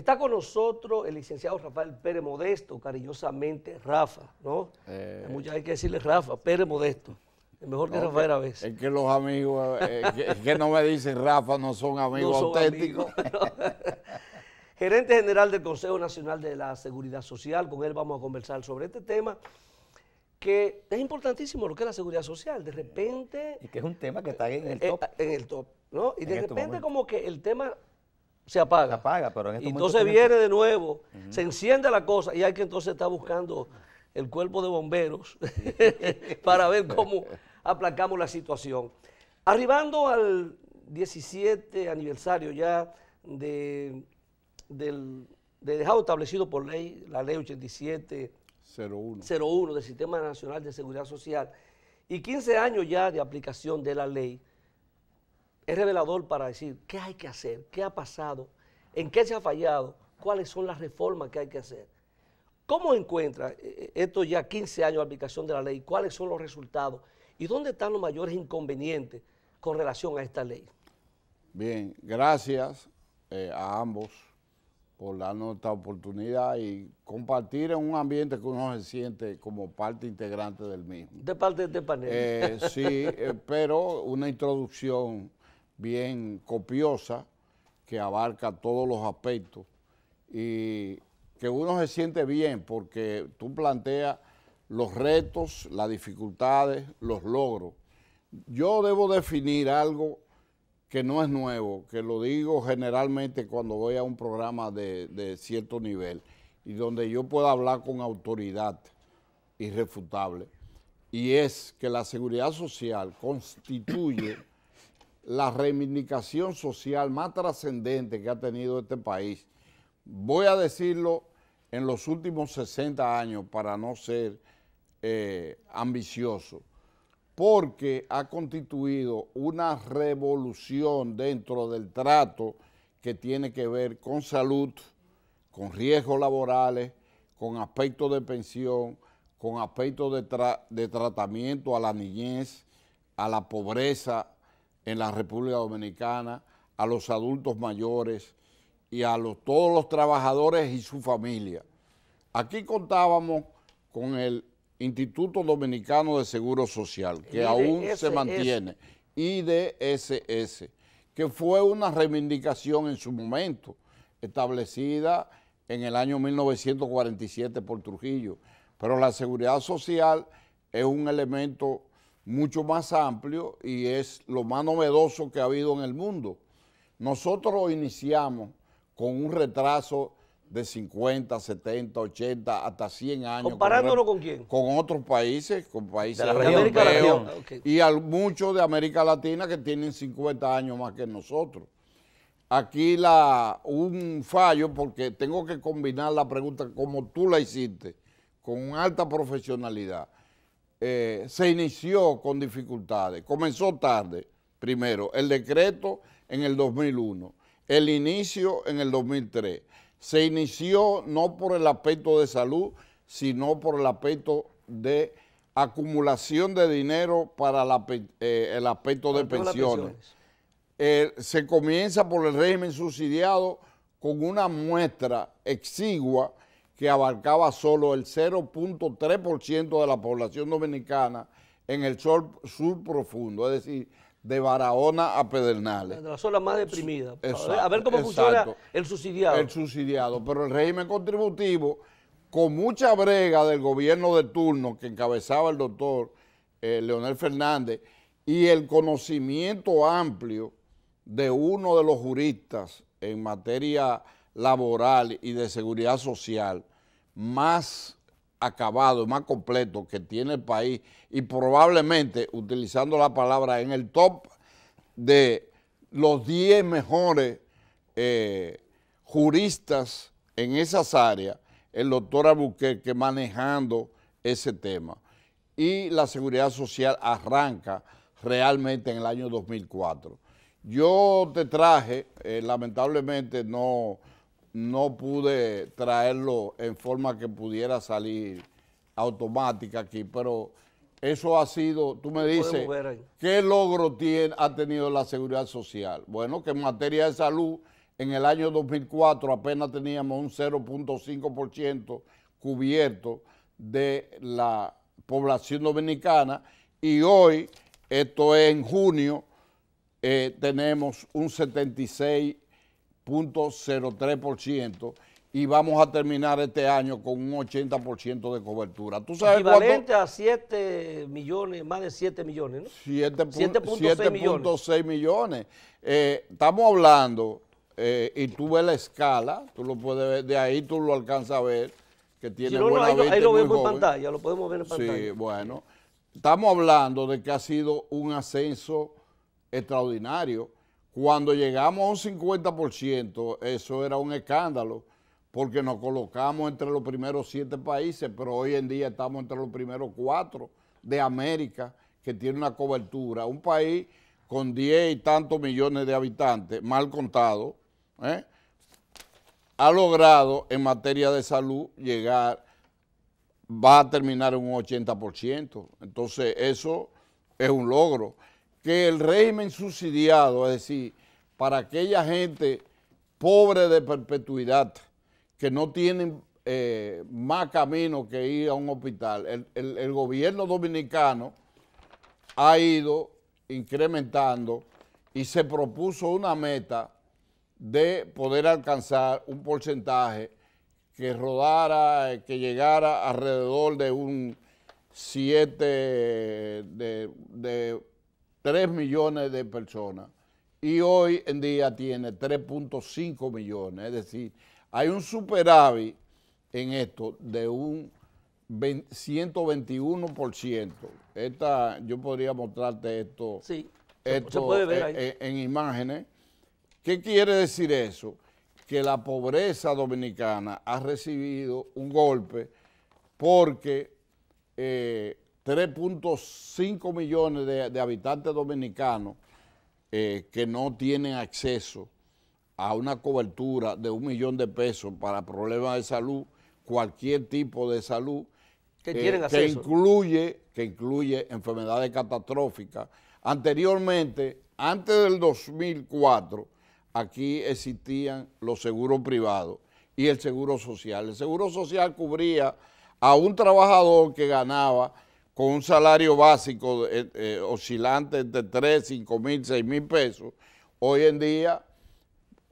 Está con nosotros el licenciado Rafael Pérez Modesto, cariñosamente Rafa, ¿no? Muchas hay que decirle Rafa, Pérez Modesto. Es mejor que Rafael a veces. Es que los amigos que no me dicen Rafa no son amigos auténticos. Amigos, ¿no? Gerente general del Consejo Nacional de la Seguridad Social, con él vamos a conversar sobre este tema que es importantísimo, lo que es la seguridad social. De repente... Y que es un tema que está en el top. En el top, ¿no? Y de repente momento como que el tema se apaga. Se apaga, pero en este y momento entonces viene de nuevo, se enciende la cosa y hay que entonces estar buscando el cuerpo de bomberos para ver cómo aplacamos la situación. Arribando al 17 aniversario ya de dejado establecido por ley, la ley 8701 del Sistema Nacional de Seguridad Social y 15 años ya de aplicación de la ley, es revelador para decir qué hay que hacer, qué ha pasado, en qué se ha fallado, cuáles son las reformas que hay que hacer. ¿Cómo encuentra estos ya 15 años de aplicación de la ley? ¿Cuáles son los resultados? ¿Y dónde están los mayores inconvenientes con relación a esta ley? Bien, gracias a ambos por darnos esta oportunidad y compartir en un ambiente que uno se siente como parte integrante del mismo. De parte de este panel. Sí, pero una introducción bien copiosa que abarca todos los aspectos y que uno se siente bien porque tú planteas los retos, las dificultades, los logros. Yo debo definir algo que no es nuevo, que lo digo generalmente cuando voy a un programa de cierto nivel y donde yo pueda hablar con autoridad irrefutable, y es que la seguridad social constituye la reivindicación social más trascendente que ha tenido este país. Voy a decirlo en los últimos 60 años para no ser ambicioso, porque ha constituido una revolución dentro del trato que tiene que ver con salud, con riesgos laborales, con aspectos de pensión, con aspectos de tratamiento a la niñez, a la pobreza en la República Dominicana, a los adultos mayores y a todos los trabajadores y su familia. Aquí contábamos con el Instituto Dominicano de Seguro Social, que aún se mantiene, IDSS, que fue una reivindicación en su momento, establecida en el año 1947 por Trujillo, pero la seguridad social es un elemento mucho más amplio y es lo más novedoso que ha habido en el mundo. Nosotros iniciamos con un retraso de 50, 70, 80, hasta 100 años. ¿Comparándonos con quién? Con otros países, con países de la región, europeos okay. Y muchos de América Latina que tienen 50 años más que nosotros. Aquí un fallo, porque tengo que combinar la pregunta como tú la hiciste, con alta profesionalidad. Se inició con dificultades, comenzó tarde, primero, el decreto en el 2001, el inicio en el 2003. Se inició no por el aspecto de salud, sino por el aspecto de acumulación de dinero para el aspecto de pensiones. Se comienza por el régimen subsidiado con una muestra exigua que abarcaba solo el 0.3% de la población dominicana en el sur profundo, es decir, de Barahona a Pedernales. De la zona más deprimida. Exacto, a ver cómo funciona el subsidiado. El subsidiado, pero el régimen contributivo, con mucha brega del gobierno de turno que encabezaba el doctor Leonel Fernández y el conocimiento amplio de uno de los juristas en materia laboral y de seguridad social más acabado y más completo que tiene el país y probablemente, utilizando la palabra, en el top de los 10 mejores juristas en esas áreas, el doctor Albuquerque manejando ese tema. Y la seguridad social arranca realmente en el año 2004. Yo te traje, lamentablemente no pude traerlo en forma que pudiera salir automática aquí, pero eso ha sido, tú me dices, ¿qué logro ha tenido la seguridad social? Bueno, que en materia de salud en el año 2004 apenas teníamos un 0.5% cubierto de la población dominicana y hoy, esto es en junio, tenemos un 76.03% y vamos a terminar este año con un 80% de cobertura. ¿Tú sabes equivalente a 7 millones, más de 7 millones, ¿no? 7.6 millones. Estamos hablando, y tú ves la escala, tú lo puedes ver, de ahí tú lo alcanzas a ver, que tiene si no, buena vista. Ahí lo vemos en pantalla, lo podemos ver en pantalla. Sí, bueno. Estamos hablando de que ha sido un ascenso extraordinario. Cuando llegamos a un 50%, eso era un escándalo, porque nos colocamos entre los primeros 7 países, pero hoy en día estamos entre los primeros 4 de América que tiene una cobertura. Un país con 10 y tantos millones de habitantes, mal contado, ha logrado en materia de salud llegar, va a terminar en un 80%. Entonces eso es un logro. Que el régimen subsidiado, es decir, para aquella gente pobre de perpetuidad, que no tienen más camino que ir a un hospital, el gobierno dominicano ha ido incrementando y se propuso una meta de poder alcanzar un porcentaje que rodara, que llegara alrededor de un 3 millones de personas. Y hoy en día tiene 3.5 millones, es decir, hay un superávit en esto de un 121%. Yo podría mostrarte esto, sí, esto se puede ver ahí. En imágenes. ¿Qué quiere decir eso? Que la pobreza dominicana ha recibido un golpe porque 3.5 millones de habitantes dominicanos que no tienen acceso a una cobertura de 1 millón de pesos para problemas de salud, cualquier tipo de salud, que incluye enfermedades catastróficas. Anteriormente, antes del 2004, aquí existían los seguros privados y el seguro social. El seguro social cubría a un trabajador que ganaba con un salario básico oscilante entre 3, 5 mil, 6 mil pesos. Hoy en día,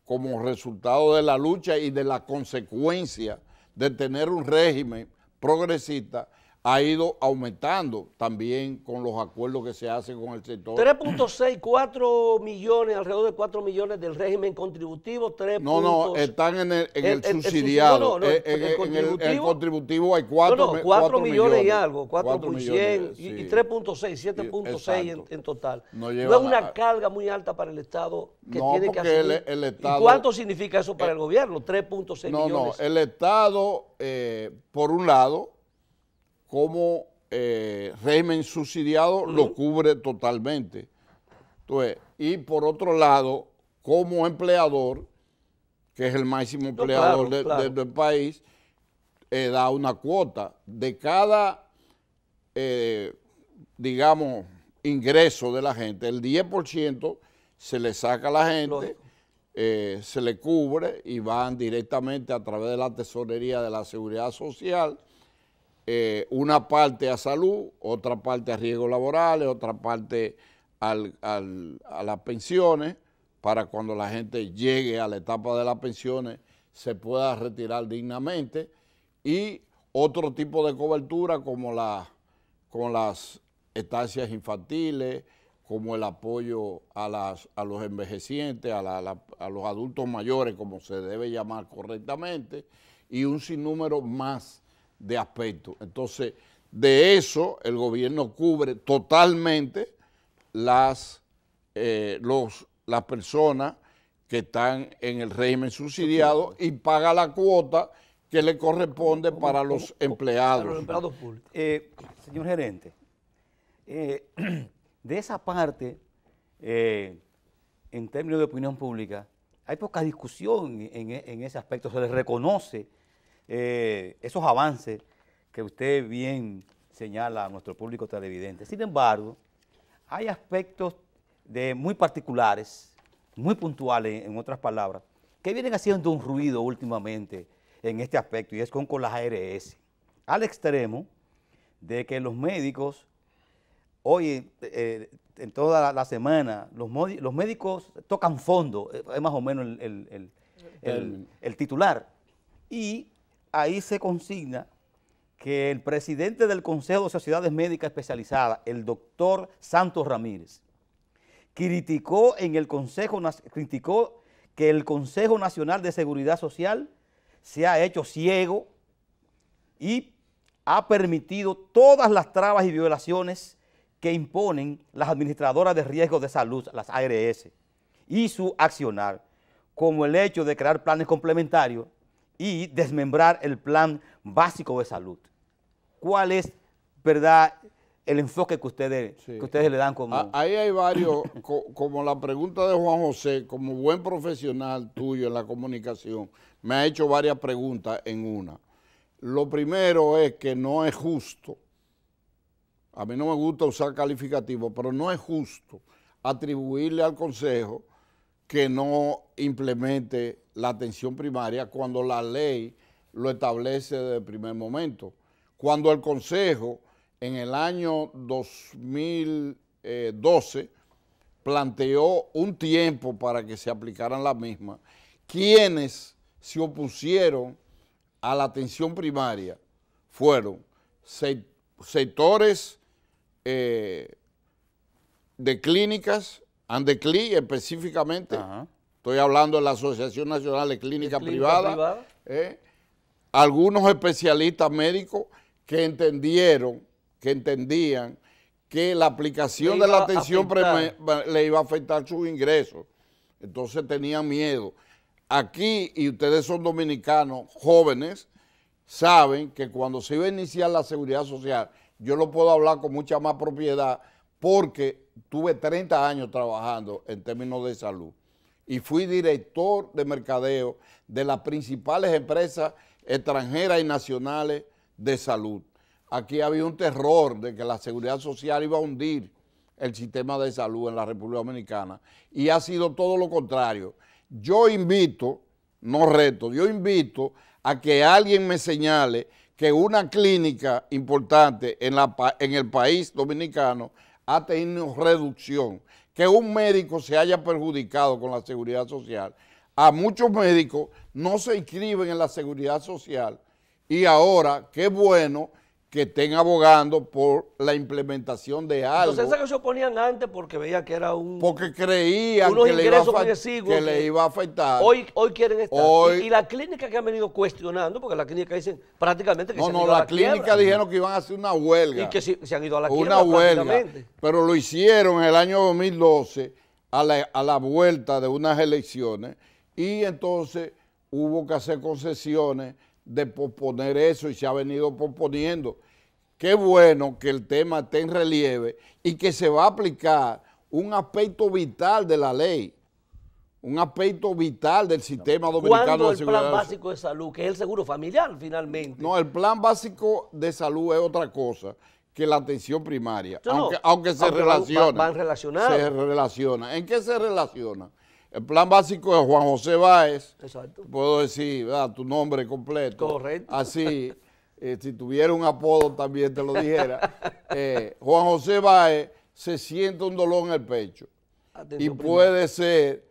como resultado de la lucha y de la consecuencia de tener un régimen progresista, ha ido aumentando también con los acuerdos que se hacen con el sector. 3.6, 4 millones, alrededor de 4 millones del régimen contributivo. No, están en el subsidiado. En el contributivo hay 4 millones y algo, 4 por millones, 100 sí. y 3.6, 7.6 en total. No es una carga muy alta para el Estado que tiene que asumir. El Estado, ¿y cuánto significa eso para el gobierno? 3.6 millones. No, el Estado, por un lado, como régimen subsidiado, lo cubre totalmente. Entonces, y por otro lado, como empleador, que es el máximo empleador del país, da una cuota. De cada, digamos, ingreso de la gente, el 10% se le saca a la gente, se le cubre y van directamente a través de la tesorería de la Seguridad Social, una parte a salud, otra parte a riesgos laborales, otra parte a las pensiones, para cuando la gente llegue a la etapa de las pensiones se pueda retirar dignamente, y otro tipo de cobertura como con las estancias infantiles, como el apoyo a los envejecientes, a los adultos mayores, como se debe llamar correctamente, y un sinnúmero más de aspectos. Entonces, de eso el gobierno cubre totalmente las personas que están en el régimen subsidiado y paga la cuota que le corresponde para los empleados. Para los empleados públicos. Señor gerente, de esa parte, en términos de opinión pública, hay poca discusión en ese aspecto. Se les reconoce esos avances que usted bien señala a nuestro público televidente. Sin embargo, hay aspectos muy particulares, muy puntuales, en otras palabras, que vienen haciendo un ruido últimamente en este aspecto, y es con las ARS, al extremo de que los médicos, hoy, en toda la semana, los médicos tocan fondo, es más o menos el titular, y ahí se consigna que el presidente del Consejo de Sociedades Médicas Especializadas, el doctor Santos Ramírez, criticó que el Consejo Nacional de Seguridad Social se ha hecho ciego y ha permitido todas las trabas y violaciones que imponen las administradoras de riesgos de salud, las ARS, y su accionar, como el hecho de crear planes complementarios y desmembrar el plan básico de salud. ¿Cuál es, verdad, el enfoque que ustedes le dan como...? Ahí hay varios, como la pregunta de Juan José, como buen profesional tuyo en la comunicación, me ha hecho varias preguntas en una. Lo primero es que no es justo, a mí no me gusta usar calificativos, pero no es justo atribuirle al Consejo que no implemente la atención primaria cuando la ley lo establece desde el primer momento. Cuando el Consejo en el año 2012 planteó un tiempo para que se aplicaran las mismas, quienes se opusieron a la atención primaria fueron sectores de clínicas, Andeclí específicamente, estoy hablando de la Asociación Nacional de Clínicas Privadas, algunos especialistas médicos que entendían que la aplicación de la atención le iba a afectar sus ingresos, entonces tenían miedo. Aquí, y ustedes son dominicanos jóvenes, saben que cuando se iba a iniciar la seguridad social, yo lo puedo hablar con mucha más propiedad porque tuve 30 años trabajando en términos de salud y fui director de mercadeo de las principales empresas extranjeras y nacionales de salud. Aquí había un terror de que la seguridad social iba a hundir el sistema de salud en la República Dominicana y ha sido todo lo contrario. Yo invito, no reto, yo invito a que alguien me señale que una clínica importante en el país dominicano ha tenido reducción, que un médico se haya perjudicado con la seguridad social. A muchos médicos no se inscriben en la seguridad social y ahora, qué bueno que estén abogando por la implementación de algo. Entonces, esas que se oponían antes porque veían que era porque creían que le iba a afectar. Hoy quieren estar. Y la clínica que han venido cuestionando, porque la clínica dicen prácticamente que se han ido a la quiebra. Clínica dijeron que iban a hacer una huelga. Y que se han ido a la quiebra. Una huelga, pero lo hicieron en el año 2012 a la vuelta de unas elecciones y entonces hubo que hacer concesiones de posponer eso y se ha venido posponiendo. Qué bueno que el tema esté en relieve y que se va a aplicar un aspecto vital de la ley, un aspecto vital del sistema dominicano de seguridad. ¿Cuándo el plan básico de salud, que es el seguro familiar finalmente? No, el plan básico de salud es otra cosa que la atención primaria, aunque se relaciona. Van relacionados. Se relaciona. ¿En qué se relaciona? El plan básico de Juan José Báez, exacto, puedo decir, ¿verdad?, tu nombre completo. Correcto. Así, si tuviera un apodo también te lo dijera. Juan José Báez se siente un dolor en el pecho. Atención, puede ser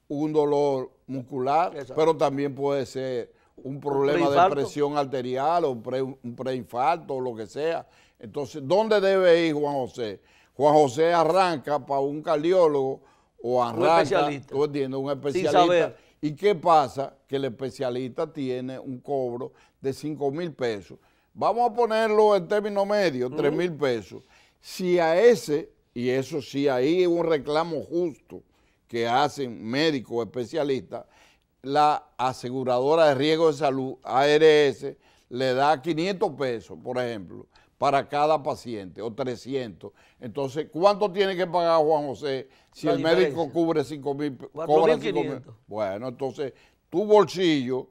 un dolor muscular, exacto, pero también puede ser un problema de presión arterial o un preinfarto o lo que sea. Entonces, ¿dónde debe ir Juan José? Juan José arranca para un cardiólogo o arranca, tú entiendes, un especialista. ¿Y qué pasa? Que el especialista tiene un cobro de 5,000 pesos. Vamos a ponerlo en términos medios, 3,000 pesos. Si a ese, y eso sí, ahí es un reclamo justo que hacen médicos especialistas, la aseguradora de riesgo de salud, ARS, le da 500 pesos, por ejemplo, para cada paciente, o 300. Entonces, ¿cuánto tiene que pagar Juan José si el médico cubre 5,000? Cobra 5,000. Bueno, entonces, tu bolsillo,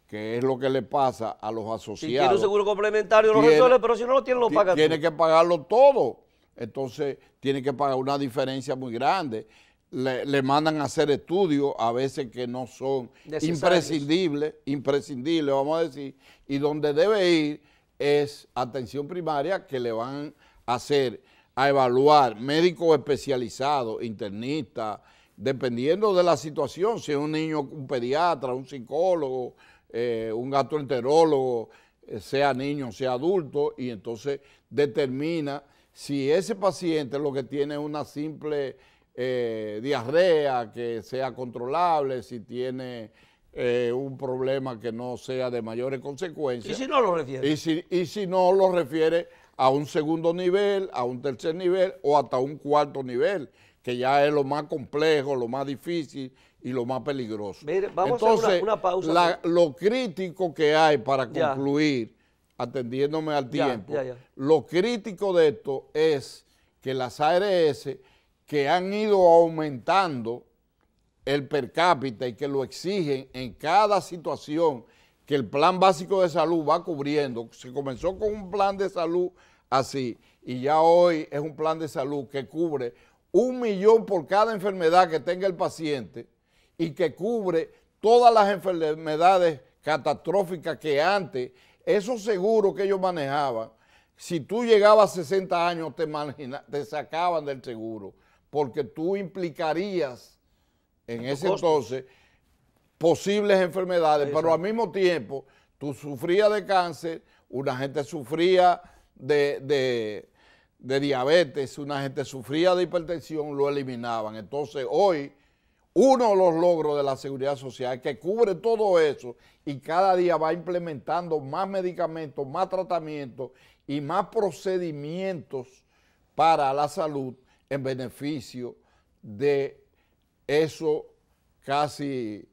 que es lo que le pasa a los asociados. Si tiene un seguro complementario, lo resuelve, pero si no lo tiene, lo paga. Tiene que pagarlo todo. Entonces, tiene que pagar una diferencia muy grande. le mandan a hacer estudios, a veces que no son imprescindibles, vamos a decir, y donde debe ir es atención primaria, que le van a hacer, a evaluar médicos especializados, internistas, dependiendo de la situación, si es un niño, un pediatra, un psicólogo, un gastroenterólogo, sea niño, sea adulto, y entonces determina si ese paciente lo que tiene es una simple diarrea que sea controlable, si tiene un problema que no sea de mayores consecuencias. ¿Y si no lo refiere? Y si no lo refiere a un segundo nivel, a un tercer nivel o hasta un cuarto nivel, que ya es lo más complejo, lo más difícil y lo más peligroso. Mire, vamos a hacer una pausa. Lo crítico que hay para concluir, atendiéndome al tiempo, lo crítico de esto es que las ARS que han ido aumentando el per cápita y que lo exigen en cada situación que el plan básico de salud va cubriendo. Se comenzó con un plan de salud así y ya hoy es un plan de salud que cubre 1 millón por cada enfermedad que tenga el paciente y que cubre todas las enfermedades catastróficas que antes, esos seguros que ellos manejaban, si tú llegabas a 60 años te sacaban del seguro, porque tú implicarías en ese entonces posibles enfermedades, pero al mismo tiempo tú sufrías de cáncer, una gente sufría de diabetes, una gente sufría de hipertensión, lo eliminaban. Entonces hoy uno de los logros de la seguridad social es que cubre todo eso y cada día va implementando más medicamentos, más tratamientos y más procedimientos para la salud en beneficio de esos casi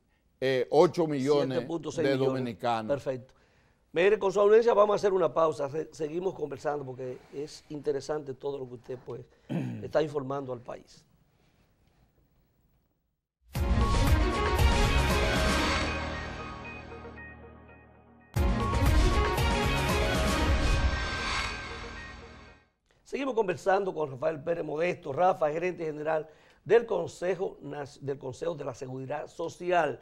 8 millones de dominicanos. Perfecto. Mire, con su audiencia vamos a hacer una pausa, seguimos conversando porque es interesante todo lo que usted pues está informando al país. Seguimos conversando con Rafael Pérez Modesto, Rafa, gerente general del Consejo de la Seguridad Social.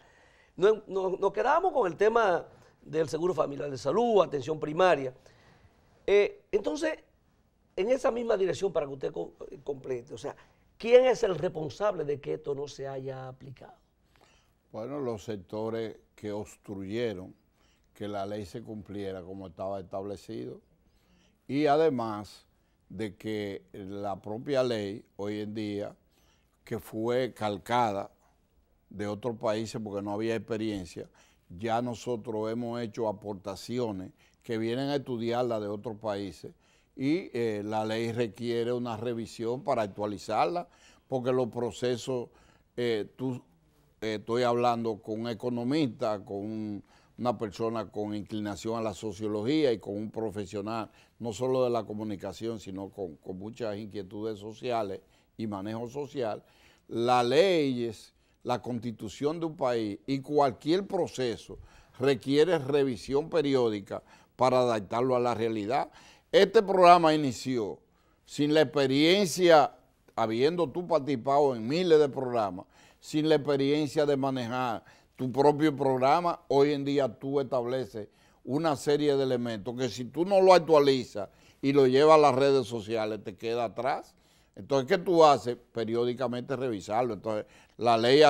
Nos quedamos con el tema del Seguro Familiar de Salud, atención primaria. Entonces, en esa misma dirección para que usted complete, o sea, ¿quién es el responsable de que esto no se haya aplicado? Bueno, los sectores que obstruyeron que la ley se cumpliera como estaba establecido y además de que la propia ley hoy en día, que fue calcada de otros países porque no había experiencia, ya nosotros hemos hecho aportaciones que vienen a estudiarla de otros países y la ley requiere una revisión para actualizarla porque los procesos, estoy hablando con un economista, con una persona con inclinación a la sociología y con un profesional, no solo de la comunicación, sino con muchas inquietudes sociales y manejo social. Las leyes, la constitución de un país y cualquier proceso requiere revisión periódica para adaptarlo a la realidad. Este programa inició sin la experiencia, habiendo tú participado en miles de programas, sin la experiencia de manejar tu propio programa. Hoy en día tú estableces una serie de elementos que si tú no lo actualizas y lo llevas a las redes sociales te queda atrás. Entonces, ¿qué tú haces? Periódicamente revisarlo. Entonces, la ley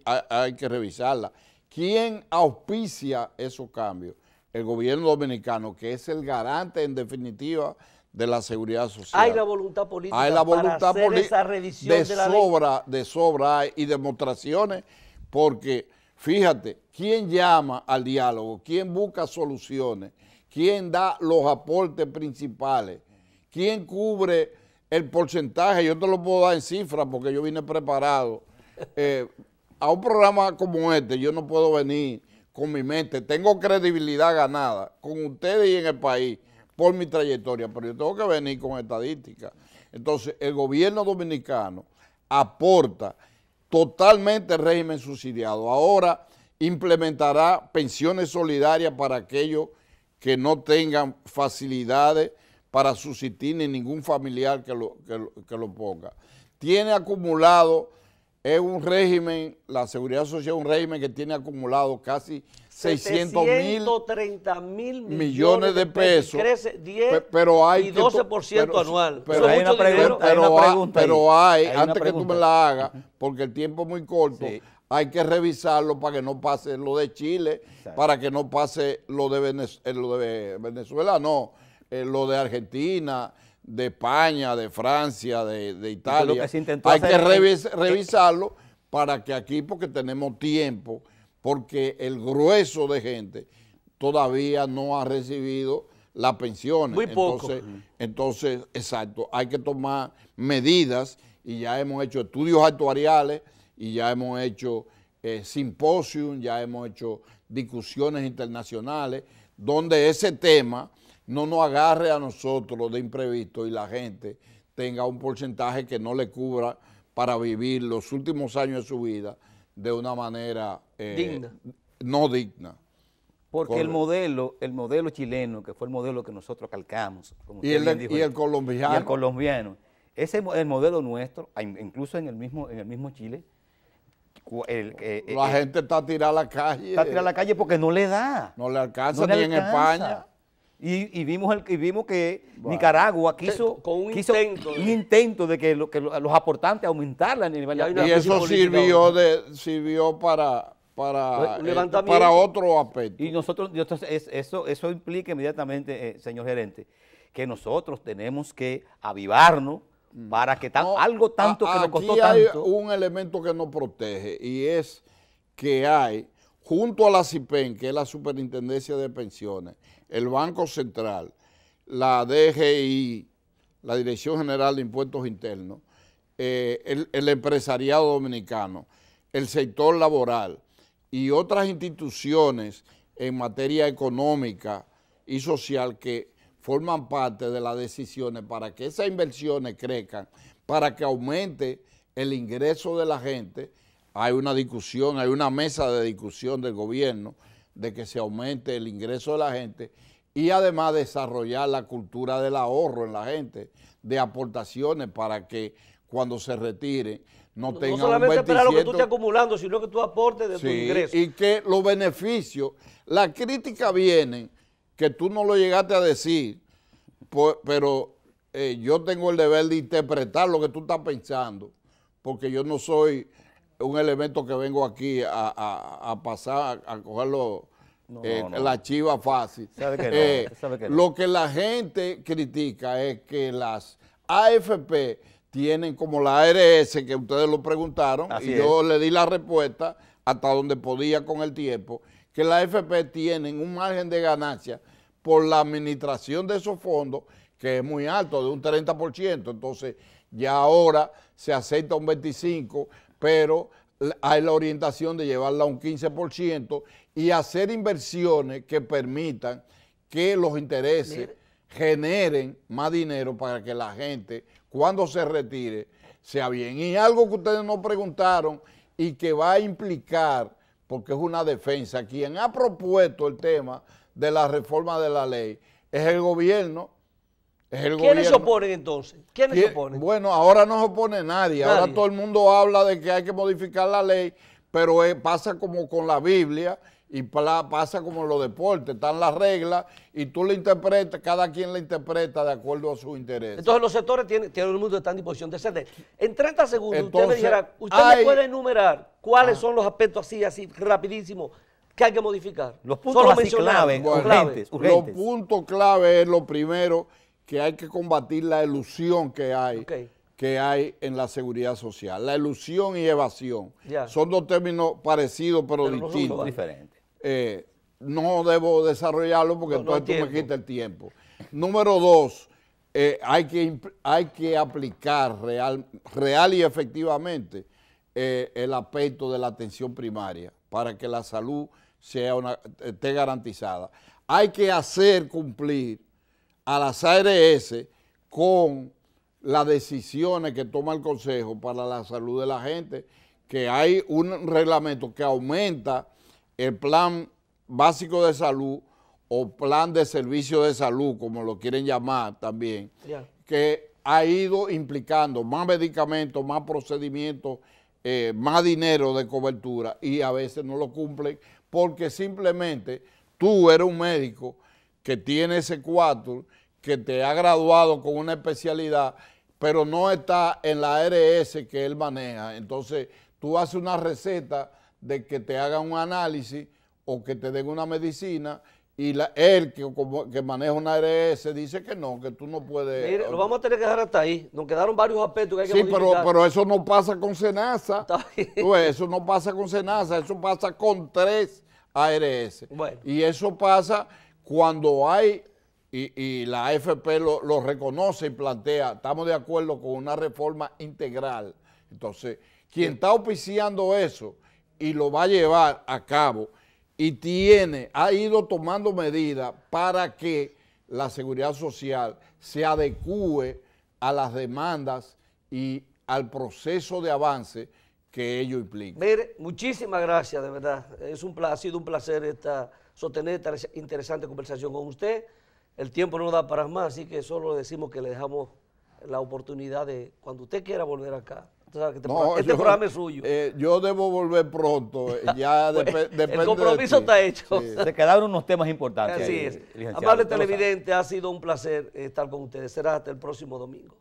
hay que revisarla. ¿Quién auspicia esos cambios? El gobierno dominicano, que es el garante en definitiva de la seguridad social. Hay la voluntad política para hacer esa revisión de la ley. De sobra hay, y demostraciones, porque fíjate, ¿quién llama al diálogo? ¿Quién busca soluciones? ¿Quién da los aportes principales? ¿Quién cubre el porcentaje? Yo te lo puedo dar en cifras porque yo vine preparado. A un programa como este yo no puedo venir con mi mente. Tengo credibilidad ganada con ustedes y en el país por mi trayectoria, pero yo tengo que venir con estadísticas. Entonces, el gobierno dominicano aporta totalmente el régimen subsidiado. Ahora implementará pensiones solidarias para aquellos que no tengan facilidades para subsistir ni ningún familiar que lo ponga. Tiene acumulado es un régimen, la Seguridad Social es un régimen que tiene acumulado casi 630 mil millones de pesos. Y crece 10 pero hay y 12% anual. Pero Eso es mucho dinero. Antes que tú me la hagas, porque el tiempo es muy corto, sí, hay que revisarlo para que no pase lo de Chile, exacto, para que no pase lo de Venezuela, no, lo de Argentina, de España, de Francia, de Italia. Hay que revisarlo para que aquí, porque tenemos tiempo, porque el grueso de gente todavía no ha recibido las pensiones. Muy poco. Entonces, exacto, hay que tomar medidas y ya hemos hecho estudios actuariales y ya hemos hecho simposios, ya hemos hecho discusiones internacionales donde ese tema no nos agarre a nosotros de imprevisto y la gente tenga un porcentaje que no le cubra para vivir los últimos años de su vida de una manera digna. No digna. Porque el modelo chileno, que fue el modelo que nosotros calcamos, como y el colombiano. Y el colombiano. Ese es el modelo nuestro, incluso en el mismo Chile. La gente está tirada a la calle. Está tirada a la calle porque no le da. No le alcanza ni en España. Y vimos que Nicaragua quiso un intento de que los aportantes aumentarla a nivel y eso sirvió para otro aspecto. Y eso implica inmediatamente, señor gerente, que nosotros tenemos que avivarnos para que algo tanto que nos costó tanto. Aquí hay un elemento que nos protege y es que hay, junto a la CIPEN, que es la Superintendencia de Pensiones, el Banco Central, la DGI, la Dirección General de Impuestos Internos, el empresariado dominicano, el sector laboral y otras instituciones en materia económica y social que forman parte de las decisiones para que esas inversiones crezcan, para que aumente el ingreso de la gente. Hay una discusión, hay una mesa de discusión del gobierno de que se aumente el ingreso de la gente y además desarrollar la cultura del ahorro en la gente, de aportaciones para que cuando se retire no tengan un 27%. No solamente esperar lo que tú estés acumulando, sino que tú aportes de tu ingreso. Y que los beneficios, la crítica viene, que tú no lo llegaste a decir, pero yo tengo el deber de interpretar lo que tú estás pensando, porque yo no soy un elemento que vengo aquí a pasar, a cogerlo, la chiva fácil. Sabe que no. Lo que la gente critica es que las AFP tienen como la ARS, que ustedes lo preguntaron, yo le di la respuesta hasta donde podía con el tiempo, que las AFP tienen un margen de ganancia por la administración de esos fondos, que es muy alto, de un 30%, entonces ya ahora se acepta un 25%, pero hay la orientación de llevarla a un 15% y hacer inversiones que permitan que los intereses generen más dinero para que la gente, cuando se retire, sea bien. Y algo que ustedes nos preguntaron y que va a implicar, porque es una defensa, quien ha propuesto el tema de la reforma de la ley es el gobierno. ¿Quiénes se oponen entonces? ¿Quiénes se oponen? Bueno, ahora no se opone nadie. Ahora todo el mundo habla de que hay que modificar la ley, pero pasa como con la Biblia y pasa como en los deportes. Están las reglas y tú la interpretas, cada quien la interpreta de acuerdo a su interés. Entonces los sectores tienen el mundo está en disposición de hacer. En 30 segundos, usted me dijera, usted me puede enumerar cuáles son los aspectos así rapidísimo que hay que modificar. Los puntos así clave, urgentes. Los puntos clave es lo primero, que hay que combatir la elusión que hay en la seguridad social. La elusión y evasión son dos términos parecidos pero distintos. Diferentes. No debo desarrollarlo porque entonces tú me quitas el tiempo. Número dos, hay que aplicar real y efectivamente el aspecto de la atención primaria para que la salud esté garantizada. Hay que hacer cumplir a las ARS con las decisiones que toma el Consejo para la salud de la gente, que hay un reglamento que aumenta el plan básico de salud o plan de servicio de salud, como lo quieren llamar también, que ha ido implicando más medicamentos, más procedimientos más dinero de cobertura y a veces no lo cumplen porque simplemente tú eres un médico que tiene ese cuatro, que te ha graduado con una especialidad, pero no está en la ARS que él maneja. Entonces, tú haces una receta de que te hagan un análisis o que te den una medicina y él que maneja una ARS dice que no, que tú no puedes... Mire, lo vamos a tener que dejar hasta ahí. Nos quedaron varios aspectos que hay que Sí, modificar. pero eso no pasa con SENASA. Está bien. Eso no pasa con SENASA, eso pasa con 3 ARS. Bueno. Y eso pasa cuando hay, y la AFP lo reconoce y plantea, estamos de acuerdo con una reforma integral. Entonces, quien está auspiciando eso y lo va a llevar a cabo y ha ido tomando medidas para que la seguridad social se adecúe a las demandas y al proceso de avance que ello implica. Mire, muchísimas gracias, de verdad. Ha sido un placer sostener esta interesante conversación con usted. El tiempo no da para más, así que solo le decimos que le dejamos la oportunidad de, cuando usted quiera volver acá. Usted sabe que este programa es suyo. Yo debo volver pronto, ya Bueno, depende el compromiso de ti. está hecho. Sí. Se quedaron unos temas importantes. Así ahí, es. licenciado, Amable usted lo sabe. televidente, ha sido un placer estar con ustedes. Será hasta el próximo domingo.